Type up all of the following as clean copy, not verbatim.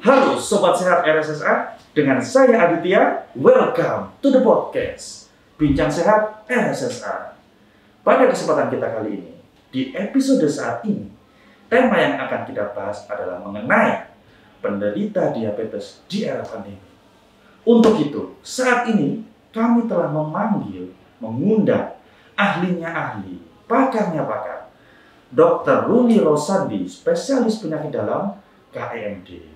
Halo Sobat Sehat RSSA, dengan saya Aditya, welcome to the podcast Bincang Sehat RSSA. Pada kesempatan kita kali ini, di episode saat ini, tema yang akan kita bahas adalah mengenai penderita diabetes di era pandemi. Untuk itu, saat ini kami telah mengundang ahlinya ahli, pakarnya pakar, Dr. Ruli Rosandi, spesialis penyakit dalam KEMD.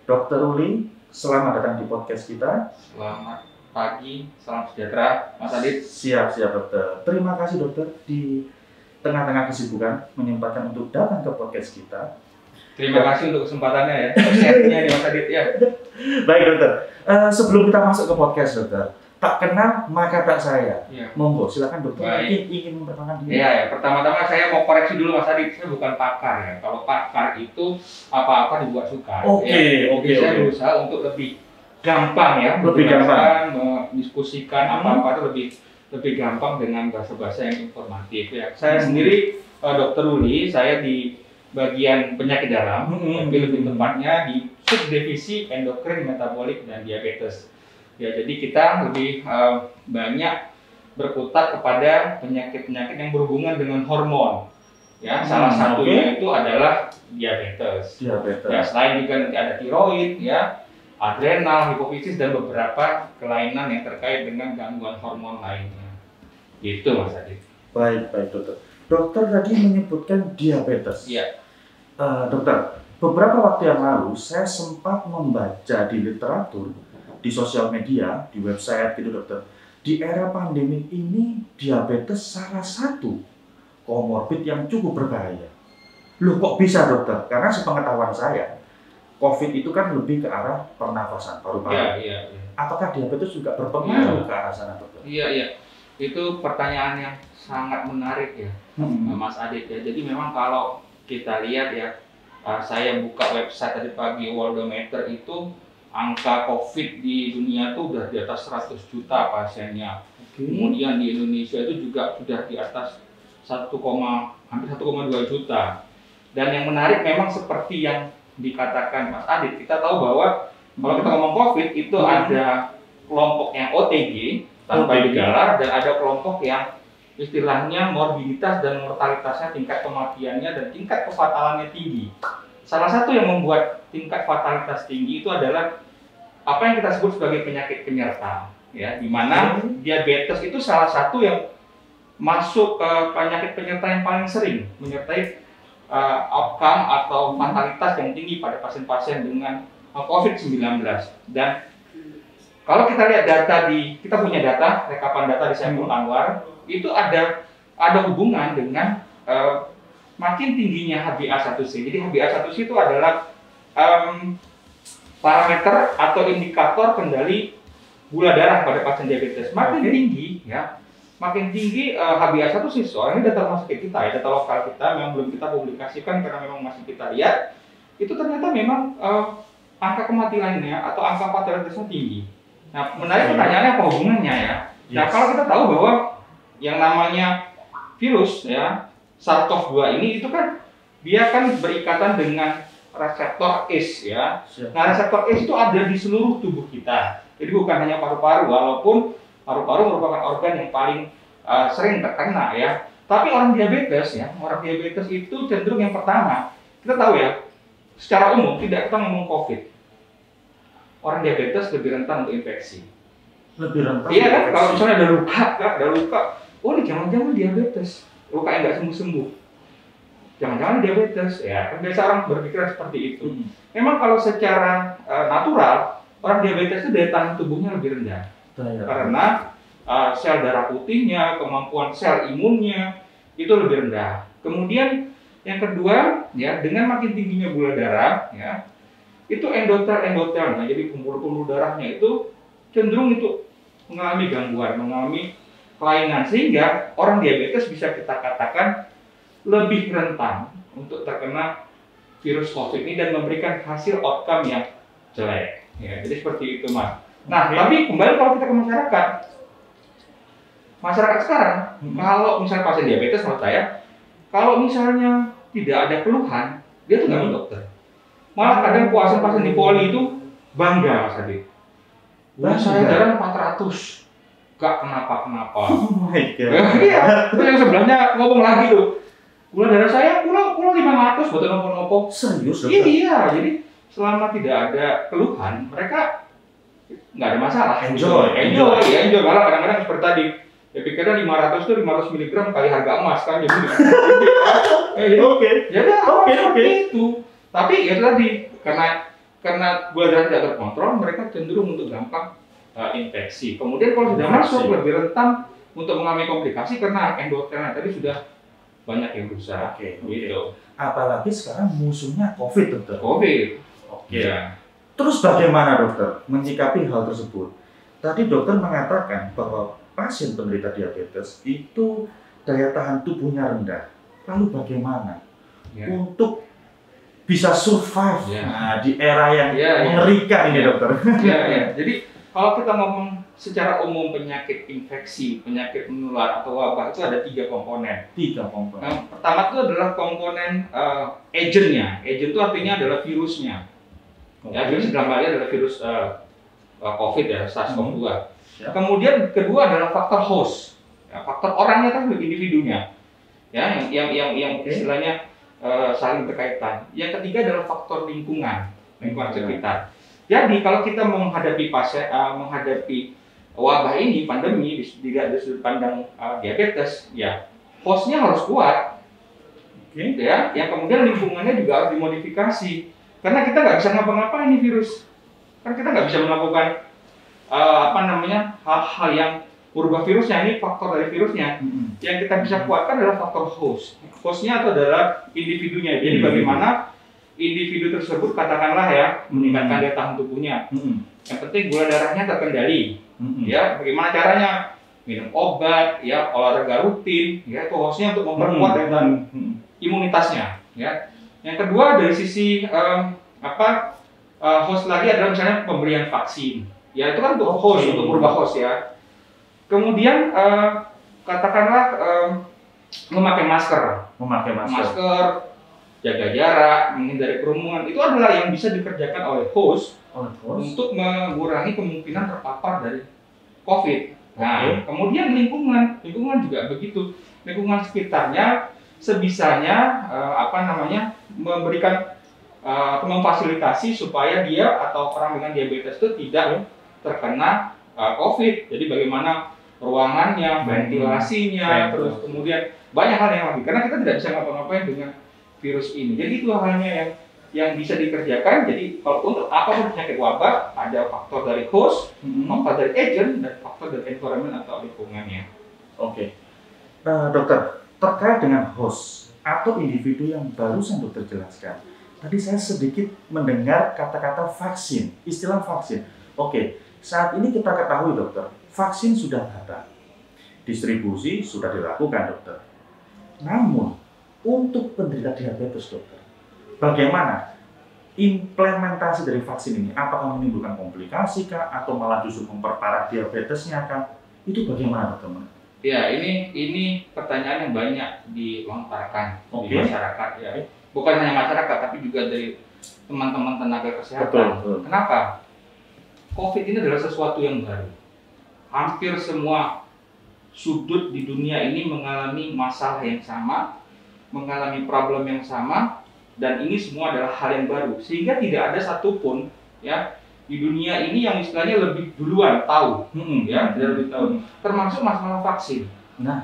Dr. Ruli, selamat datang di podcast kita. Selamat pagi, salam sejahtera, Mas Adit. Siap, dokter. Terima kasih dokter di tengah-tengah kesibukan menyempatkan untuk datang ke podcast kita. Terima kasih untuk kesempatannya ya, share-nya nih Mas Adit ya. Baik dokter, sebelum kita masuk ke podcast dokter, tak kenal maka tak saya. Ya. Monggo, silakan dokter. Baik. Mungkin ingin memperkenalkan diri. Ya, pertama-tama saya mau koreksi dulu Mas Adit, saya bukan pakar ya. Kalau pakar itu apa-apa dibuat sukar. Oke. Saya berusaha untuk lebih gampang ya, Lebih gampang mendiskusikan apa-apa itu lebih gampang dengan bahasa-bahasa yang informatif ya. Saya sendiri Dr. Ruli, saya di bagian penyakit dalam, tapi lebih tepatnya di subdivisi endokrin, metabolik, dan diabetes. Ya, jadi kita lebih banyak berkutat kepada penyakit-penyakit yang berhubungan dengan hormon. Ya, salah satunya itu adalah diabetes. Ya, selain juga nanti ada tiroid, ya, adrenal, hipofisis, dan beberapa kelainan yang terkait dengan gangguan hormon lainnya. Itu Mas Adit. Baik dokter. Dokter tadi menyebutkan diabetes. Iya. Dokter, beberapa waktu yang lalu saya sempat membaca di literatur, di sosial media, di website gitu dokter. Di era pandemi ini diabetes salah satu komorbid yang cukup berbahaya. Loh kok bisa dokter? Karena sepengetahuan saya, COVID itu kan lebih ke arah pernafasan paru-paru. Iya. Apakah diabetes juga berpengaruh ke arah sana dokter? Iya. Itu pertanyaan yang sangat menarik ya, Mas Adit ya. Jadi memang kalau kita lihat ya, saya buka website tadi pagi Worldometer itu angka COVID di dunia itu udah di atas 100 juta pasiennya. Kemudian di Indonesia itu juga sudah di atas hampir 1,2 juta. Dan yang menarik memang seperti yang dikatakan Mas Adit, kita tahu bahwa kalau kita ngomong COVID itu ada kelompok yang OTG tanpa gejala dan ada kelompok yang istilahnya morbiditas dan mortalitasnya, tingkat kematiannya dan tingkat kefatalannya tinggi. Salah satu yang membuat tingkat fatalitas tinggi itu adalah apa yang kita sebut sebagai penyakit penyerta, ya, di mana diabetes itu salah satu yang masuk ke penyakit penyerta yang paling sering menyertai outcome atau fatalitas yang tinggi pada pasien-pasien dengan COVID-19. Dan kalau kita lihat data kita punya data, rekapan data di Saiful Anwar, itu ada hubungan dengan makin tingginya HbA1c. Jadi HbA1c itu adalah parameter atau indikator kendali gula darah pada pasien diabetes. Makin tinggi, ya, HbA1c. Soalnya data rumah sakit kita, ya, data lokal kita memang belum kita publikasikan karena memang masih kita lihat. Itu ternyata memang angka kematiannya atau angka fatalitasnya tinggi. Nah, menarik pertanyaannya apa hubungannya ya? Nah, kalau kita tahu bahwa yang namanya virus ya, SARS-CoV-2 ini itu kan dia kan berikatan dengan reseptor ACE ya. Nah, reseptor ACE itu ada di seluruh tubuh kita. Jadi bukan hanya paru-paru, walaupun paru-paru merupakan organ yang paling sering terkena ya. Tapi orang diabetes itu cenderung yang pertama. Kita tahu ya, secara umum tidak kita ngomong COVID. Orang diabetes lebih rentan untuk infeksi. Lebih rentan? Iya kan, kalau misalnya ada luka, oh ini jangan-jangan diabetes, luka yang nggak sembuh-sembuh. Jangan-jangan diabetes, ya kan biasa orang berpikiran seperti itu. Memang kalau secara natural, orang diabetes itu daya tahan tubuhnya lebih rendah. Karena sel darah putihnya, kemampuan sel imunnya itu lebih rendah. Kemudian yang kedua, ya dengan makin tingginya gula darah, ya itu endotelnya, jadi pembuluh-pembuluh darahnya itu cenderung itu mengalami gangguan, mengalami kelainan, sehingga orang diabetes bisa kita katakan lebih rentan untuk terkena virus COVID ini dan memberikan hasil outcome yang jelek. Ya, jadi seperti itu, Mas. Nah, tapi kembali kalau kita ke masyarakat sekarang, kalau misalnya pasien diabetes, menurut saya, kalau misalnya tidak ada keluhan, dia tuh nggak ke dokter. Malah kadang pasien-pasien di poli itu bangga Mas Adi. Saya darah 400, gak kenapa-kenapa. Oh my god. Iya, terus yang sebelahnya ngomong lagi tuh, gula darah saya pulang 500, betul nopo-nopo. Serius dokter? Iya, jadi selama tidak ada keluhan, mereka nggak ada masalah. Enjoy. Malah kadang-kadang seperti tadi, ya pikirnya 500 itu 500 mg kali harga emas kan, jadi. Oke. Oke. Itu. Tapi ya tadi, karena gula darah tidak terkontrol, mereka cenderung untuk gampang infeksi. Kemudian kalau sudah masuk lebih rentan untuk mengalami komplikasi karena endotelinya tadi sudah banyak yang rusak. Gitu. Apalagi sekarang musuhnya COVID dokter. Oke. Ya. Terus bagaimana dokter menyikapi hal tersebut? Tadi dokter mengatakan bahwa pasien penderita diabetes itu daya tahan tubuhnya rendah. Lalu bagaimana untuk bisa survive di era yang mengerikan ini dokter? Jadi kalau kita ngomong secara umum penyakit infeksi, penyakit menular atau wabah itu ada 3 komponen. Pertama itu adalah komponen agentnya. Agent itu artinya adalah virusnya. Ya, virus dalam hal ini adalah virus COVID ya, SARS-CoV-2. Kemudian kedua adalah faktor host. Ya, faktor orangnya kan individunya. Ya, yang istilahnya saling berkaitan. Yang ketiga adalah faktor lingkungan sekitar. Jadi kalau kita menghadapi wabah ini, pandemi, dari sudut pandang diabetes, ya hostnya harus kuat, ya. Yang kemudian lingkungannya juga harus dimodifikasi, karena kita nggak bisa ngapa-ngapain nih virus, kan kita nggak bisa melakukan hal-hal yang merubah virusnya. Ini faktor dari virusnya. Yang kita bisa kuatkan adalah faktor host. Hostnya itu adalah individunya. Jadi bagaimana individu tersebut katakanlah ya meningkatkan daya tahan tubuhnya. Yang penting gula darahnya terkendali. Ya, bagaimana caranya? Minum obat, ya, olahraga rutin, ya, itu hostnya untuk memperkuat daya tahan imunitasnya. Ya. Yang kedua dari sisi host lagi adalah misalnya pemberian vaksin. Ya, itu kan untuk host, untuk merubah host ya. Kemudian katakanlah memakai masker, jaga jarak, menghindari kerumunan, itu adalah yang bisa dikerjakan oleh host untuk mengurangi kemungkinan terpapar dari COVID. Nah, kemudian lingkungan juga begitu. Lingkungan sekitarnya sebisanya memberikan memfasilitasi supaya dia atau orang dengan diabetes itu tidak terkena COVID. Jadi bagaimana ruangannya, ventilasinya, terus kemudian banyak hal yang lagi. Karena kita tidak bisa ngapa-ngapain dengan virus ini. Jadi itu halnya yang bisa dikerjakan. Jadi kalau untuk apapun penyakit wabah, ada faktor dari host, faktor dari agent, dan faktor dari environment atau lingkungannya. Oke. Dokter, terkait dengan host atau individu yang barusan dokter jelaskan, tadi saya sedikit mendengar kata-kata vaksin, istilah vaksin. Oke, saat ini kita ketahui dokter, vaksin sudah ada, distribusi sudah dilakukan dokter. Namun, untuk penderita diabetes dokter, bagaimana implementasi dari vaksin ini? Apakah menimbulkan komplikasi kah? Atau malah justru memperparah diabetesnya kah? Itu bagaimana dokter? Ya, ini pertanyaan yang banyak dilontarkan di masyarakat ya. Bukan hanya masyarakat, tapi juga dari teman-teman tenaga kesehatan. Betul. Kenapa? COVID ini adalah sesuatu yang baru. Hampir semua sudut di dunia ini mengalami masalah yang sama, mengalami problem yang sama, dan ini semua adalah hal yang baru. Sehingga tidak ada satupun ya di dunia ini yang istilahnya lebih duluan tahu, lebih tahu. Termasuk masalah vaksin.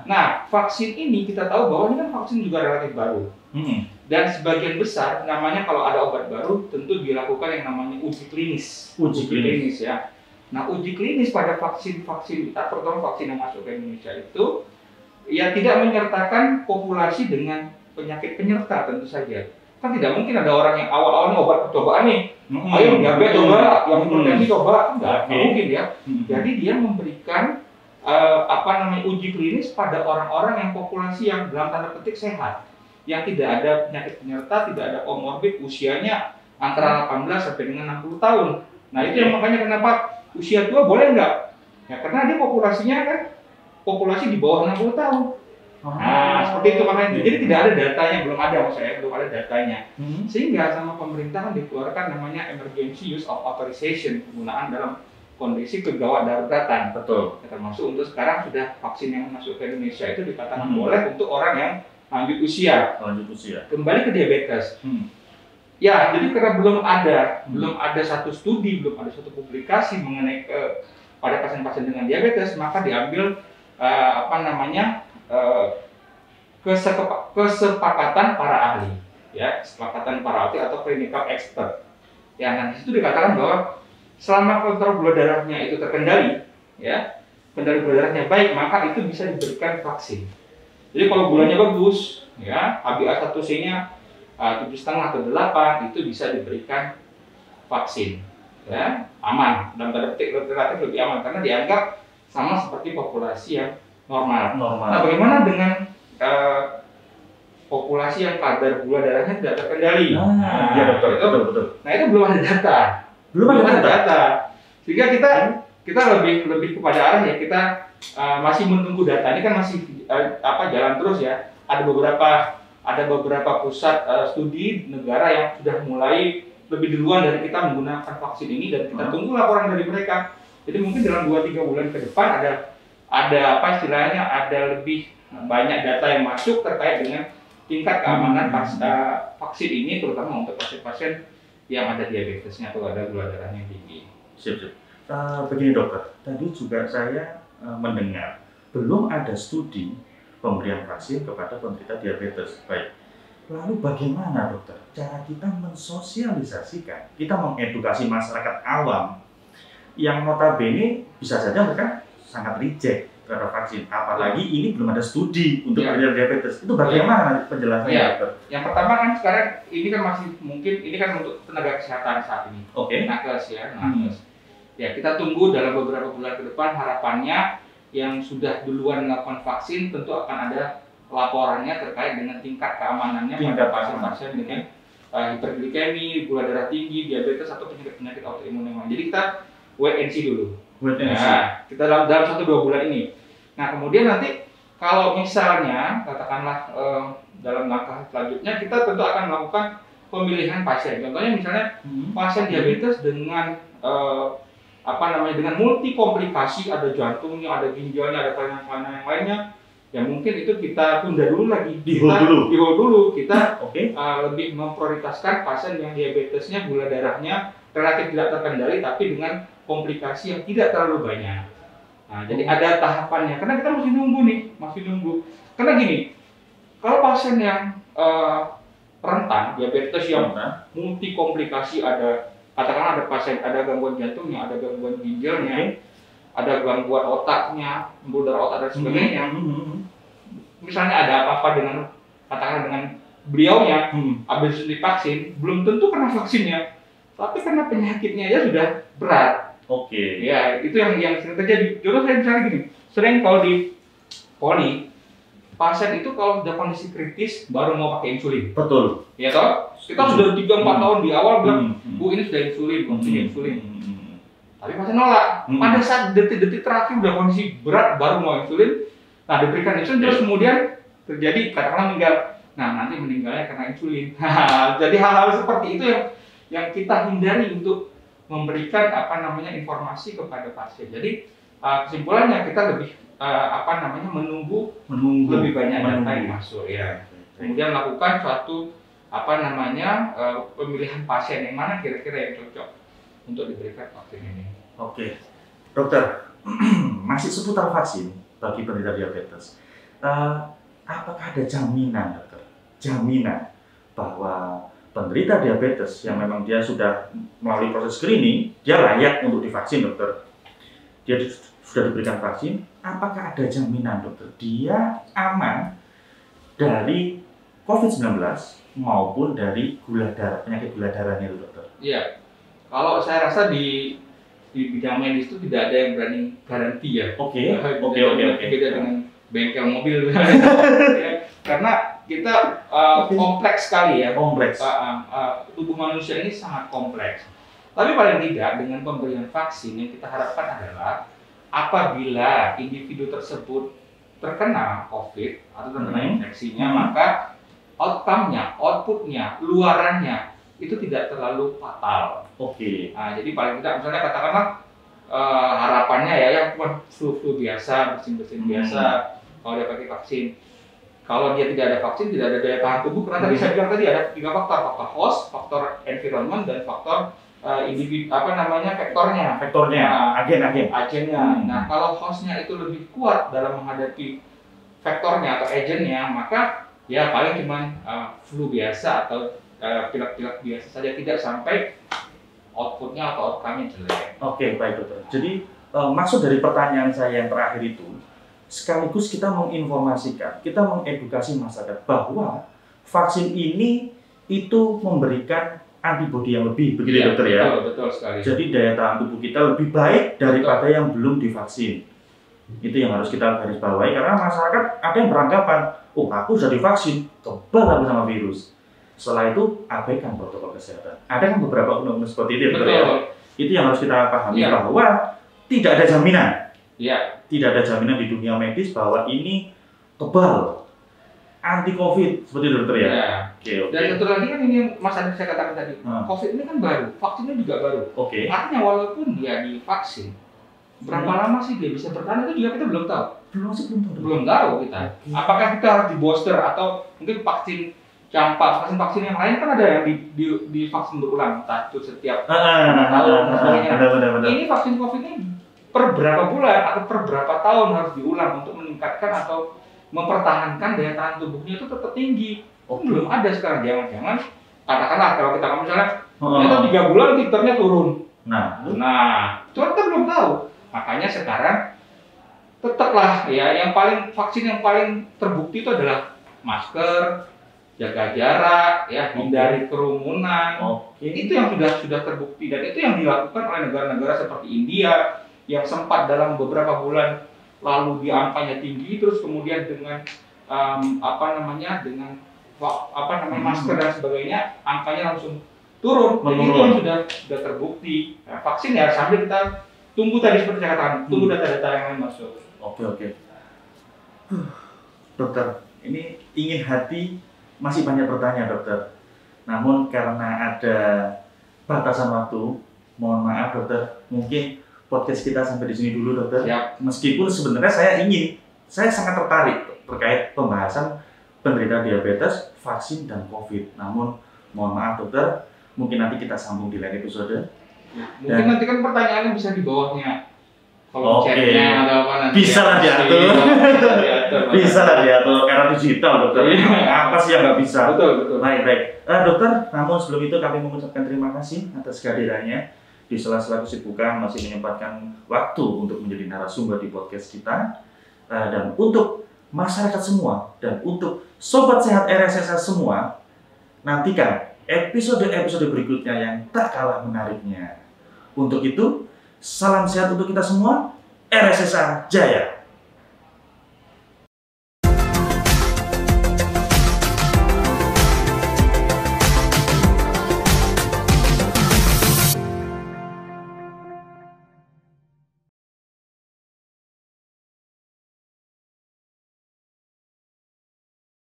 Nah, vaksin ini kita tahu bahwa ini kan vaksin juga relatif baru. Dan sebagian besar namanya kalau ada obat baru tentu dilakukan yang namanya uji klinis. Uji klinis ya. Nah, uji klinis pada vaksin terutama vaksin yang masuk ke Indonesia itu ya tidak menyertakan populasi dengan penyakit penyerta tentu saja. Kan tidak mungkin ada orang yang awal-awalnya obat percobaan nih, ayo diabetes coba, yang hipertensi coba, nggak mungkin ya. Jadi dia memberikan uji klinis pada orang-orang yang populasi yang dalam tanda petik sehat, yang tidak ada penyakit penyerta, tidak ada komorbid, usianya antara 18 sampai dengan 60 tahun. Nah itu yang makanya kenapa usia tua boleh nggak? Ya karena dia populasinya kan populasi di bawah 60 tahun. Nah, seperti itu makanya. Jadi tidak ada datanya, belum ada maksud saya, belum ada datanya. Sehingga sama pemerintah dikeluarkan namanya Emergency Use of Authorization, penggunaan dalam kondisi kegawat daruratan. Betul. Termasuk untuk sekarang sudah vaksin yang masuk ke Indonesia itu dikatakan boleh untuk orang yang lanjut usia. Kembali ke diabetes. Ya, jadi karena belum ada satu studi, belum ada satu publikasi mengenai pada pasien-pasien dengan diabetes, maka diambil kesepakatan para ahli, ya, kesepakatan para ahli atau clinical expert. Ya, nah di situ dikatakan bahwa selama kontrol gula darahnya itu terkendali, ya, kendali gula darahnya baik, maka itu bisa diberikan vaksin. Jadi kalau gulanya bagus, ya, HbA1c-nya 7,5 atau 8, itu bisa diberikan vaksin, ya, aman. Dalam tanda petik relatif lebih aman karena dianggap sama seperti populasi yang normal. Nah, bagaimana dengan populasi yang kadar gula darahnya tidak terkendali? Iya, betul. Nah, itu belum ada data. Belum ada data. Sehingga kita lebih kepada arah ya kita masih menunggu data. Ini kan masih jalan terus ya. Ada beberapa pusat studi negara yang sudah mulai lebih duluan dari kita menggunakan vaksin ini dan kita tunggu laporan dari mereka. Jadi mungkin dalam 2-3 bulan ke depan ada lebih banyak data yang masuk terkait dengan tingkat keamanan vaksin ini, terutama untuk pasien-pasien yang ada diabetesnya atau ada gula darahnya tinggi. Siap. Begini dokter, tadi juga saya mendengar belum ada studi pemberian vaksin kepada penderita diabetes. Baik. Lalu bagaimana dokter cara kita mensosialisasikan, kita mengedukasi masyarakat awam yang notabene bisa saja mereka sangat reject terhadap vaksin, apalagi ini belum ada studi untuk penderita diabetes. Itu bagaimana penjelasannya dokter? Yang pertama kan sekarang ini kan masih mungkin ini kan untuk tenaga kesehatan saat ini. Nakes ya, nakes. Ya, kita tunggu dalam beberapa bulan ke depan, harapannya yang sudah duluan melakukan vaksin tentu akan ada laporannya terkait dengan tingkat keamanannya pada pasien-pasien dengan hiperglikemi, gula darah tinggi, diabetes atau penyakit-penyakit autoimun yang lain. Jadi kita wait and see dulu. Nah, kita dalam 1-2 bulan ini. Nah, kemudian nanti kalau misalnya katakanlah dalam langkah selanjutnya kita tentu akan melakukan pemilihan pasien. Contohnya misalnya pasien diabetes dengan dengan multi komplikasi, ada jantungnya, ada ginjalnya, ada kelainan-kelainan yang lainnya. Ya mungkin itu kita tunda dulu lagi. Di hold dulu. Kita lebih memprioritaskan pasien yang diabetesnya gula darahnya relatif tidak terkendali tapi dengan komplikasi yang tidak terlalu banyak. Nah, jadi ada tahapannya. Karena kita masih nunggu. Karena gini, kalau pasien yang rentan diabetes yang multi komplikasi, katakanlah ada pasien ada gangguan jantungnya, ada gangguan ginjalnya, ada gangguan otaknya, pembuluh darah otak dan sebagainya. Misalnya ada apa-apa dengan beliaunya habis divaksin, belum tentu kena vaksinnya, tapi karena penyakitnya aja sudah berat. Ya, itu yang sering terjadi. Contoh saya misalnya gini, sering kalau di poli, pasien itu kalau sudah kondisi kritis baru mau pakai insulin. Betul. Ya toh? Kita sudah 3-4 tahun di awal bilang, Bu ini sudah insulin, insulin. Tapi pasien nolak. Pada saat detik-detik terakhir udah kondisi berat baru mau insulin, nah diberikan insulin terus kemudian terjadi katakanlah meninggal. Nah, nanti meninggalnya karena insulin. Jadi hal-hal seperti itu yang kita hindari untuk memberikan informasi kepada pasien. Jadi kesimpulannya kita lebih menunggu lebih banyak data yang masuk ya. Kemudian lakukan suatu pemilihan pasien yang mana kira-kira yang cocok untuk diberikan vaksin ini. Dokter, masih seputar vaksin bagi penderita diabetes. Apakah ada jaminan, dokter? Jaminan bahwa penderita diabetes yang memang dia sudah melalui proses screening, dia layak untuk divaksin, dokter. Dia sudah diberikan vaksin, apakah ada jaminan, dokter? Dia aman dari COVID-19 maupun dari penyakit gula darahnya itu, dokter? Iya, kalau saya rasa di bidang medis itu tidak ada yang berani garansi ya. Beda dengan bengkel mobil. Karena kita kompleks sekali ya. Tubuh manusia ini sangat kompleks. Tapi paling tidak dengan pemberian vaksin yang kita harapkan adalah apabila individu tersebut terkena COVID atau terkena infeksinya, maka outputnya, luarannya itu tidak terlalu fatal. Nah, jadi paling tidak misalnya katakanlah harapannya ya cuma flu biasa, bersin biasa kalau dia pakai vaksin. Kalau dia tidak ada vaksin, tidak ada daya tahan tubuh, karena tadi saya bilang tadi ada 3 faktor host, faktor environment, dan faktor individu vektornya, agennya. Nah, kalau hostnya itu lebih kuat dalam menghadapi vektornya atau agennya, maka ya paling cuma flu biasa atau pilek-pilek biasa saja, tidak sampai outputnya atau outcome-nya jelek. Oke, baik dokter. Jadi maksud dari pertanyaan saya yang terakhir itu, sekaligus kita menginformasikan, kita mengedukasi masyarakat bahwa vaksin ini itu memberikan antibodi yang lebih, begitu ya, dokter ya? Betul sekali. Jadi daya tahan tubuh kita lebih baik daripada yang belum divaksin. Itu yang harus kita garis bawahi, karena masyarakat ada yang beranggapan, oh aku sudah divaksin, kebal aku sama virus. Setelah itu abaikan protokol kesehatan. Ada kan beberapa undang-undang seperti itu ya, dokter ya? Itu yang harus kita pahami, bahwa tidak ada jaminan. Tidak ada jaminan di dunia medis bahwa ini kebal, anti COVID, seperti itu dokter ya? Oke. Dan satu lagi kan ini Mas Adi saya katakan tadi, COVID ini kan baru, vaksinnya juga baru. Artinya walaupun dia divaksin, berapa lama sih dia bisa bertahan itu juga kita belum tahu. Belum tahu kita. Apakah kita harus di booster atau mungkin vaksin campak, vaksin yang lain kan ada yang di vaksin berulang, entah itu setiap tahun. Ini vaksin COVID ini per berapa bulan atau per berapa tahun harus diulang untuk meningkatkan atau mempertahankan daya tahan tubuhnya itu tetap tinggi. Belum ada sekarang. Jangan-jangan katakanlah kalau kita misalnya ternyata 3 bulan titernya turun. Nah, itu kita belum tahu. Makanya sekarang tetaplah ya vaksin yang paling terbukti itu adalah masker, jaga jarak, ya hindari kerumunan. Itu yang sudah terbukti, dan itu yang dilakukan oleh negara-negara seperti India yang sempat dalam beberapa bulan lalu di angkanya tinggi, terus kemudian dengan dengan masker dan sebagainya angkanya langsung turun. Jadi itu yang sudah terbukti. Nah, vaksin ya sambil kita tunggu tadi seperti saya katakan, tunggu data-data yang lain masuk. Oke. Dokter, ini ingin hati masih banyak pertanyaan dokter. Namun karena ada batasan waktu, mohon maaf dokter, mungkin podcast kita sampai di sini dulu dokter. Meskipun sebenarnya saya sangat tertarik terkait pembahasan penderita diabetes, vaksin, dan COVID. Namun mohon maaf dokter, mungkin nanti kita sambung di lain episode. Mungkin nanti kan pertanyaannya bisa di bawahnya. Kalau chatnya ada apa nanti? Bisa lah diatur. Bisa lah diatur karena digital dokter. Apa sih yang nggak bisa? Betul. Baik. Dokter, namun sebelum itu kami mengucapkan terima kasih atas kehadirannya. Di sela-sela kesibukan masih menyempatkan waktu untuk menjadi narasumber di podcast kita. Dan untuk masyarakat semua dan untuk sobat sehat RSSA semua, nantikan episode-episode berikutnya yang tak kalah menariknya. Untuk itu, salam sehat untuk kita semua. RSSA Jaya.